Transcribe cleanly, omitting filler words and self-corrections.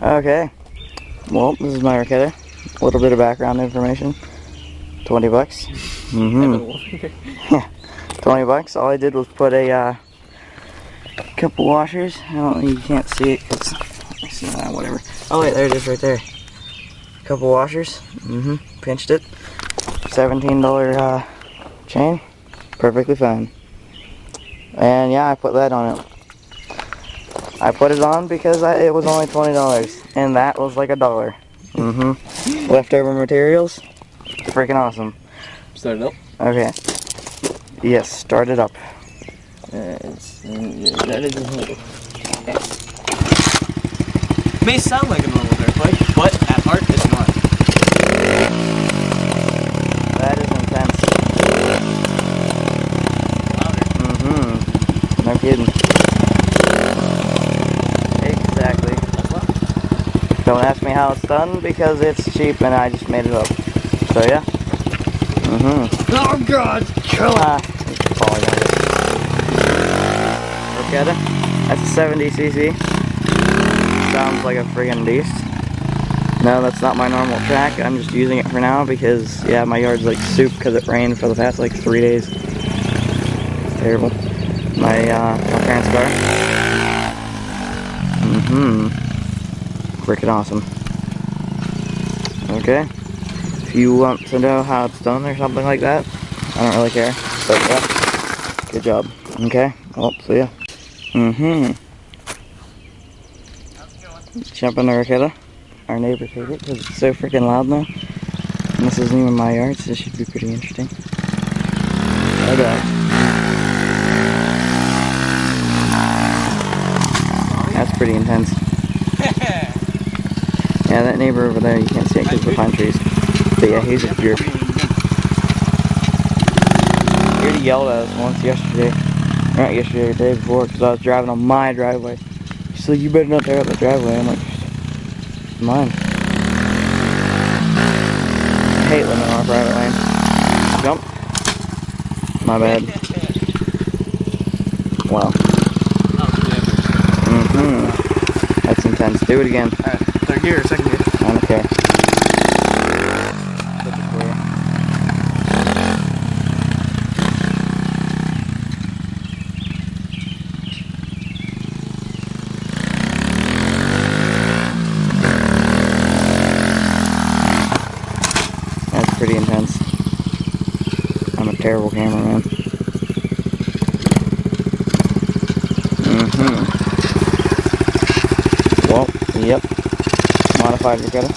Okay. Well, this is my Ricketta. A little bit of background information. 20 bucks. Yeah, 20 bucks. All I did was put a couple washers. I don't know, you can't see it because, let me see that, whatever. Oh wait, there it is right there. Couple washers. Pinched it. $17 chain. Perfectly fine. And yeah, I put that on it. I put it on because it was only $20, and that was like $1. Leftover materials. Freaking awesome. Start it up. Okay. Yes, start it up. May sound like a normal dirt bike, but at heart it's not. That is intense. Louder. No kidding. Exactly. Don't ask me how it's done because it's cheap and I just made it up. So yeah. Oh God! Kill it! Ricketta. That's a 70cc. Sounds like a friggin' beast. No, that's not my normal track. I'm just using it for now because, yeah, my yard's like soup because it rained for the past like 3 days. It's terrible. My parents' car. Freaking awesome. Okay. If you want to know how it's done or something like that, I don't really care. But yeah, good job. Okay, well, see ya. Jump in the Ricketta. Our neighbor heard it because it's so freaking loud now. And this isn't even my yard, so this should be pretty interesting. Okay. That's pretty intense. Yeah, that neighbor over there, you can't see it because of the pine trees. But yeah, he's a jerk. He already yelled at us once yesterday. Not yesterday, the day before, because I was driving on my driveway. He's like, you better not tear up the driveway. I'm like, it's mine. I hate living on a private lane. Jump. My bad. Wow. That's intense. Do it again. Alright, third gear or second gear? I don't care. That's pretty intense. I'm a terrible cameraman. Well, yep. Modified Ricketta.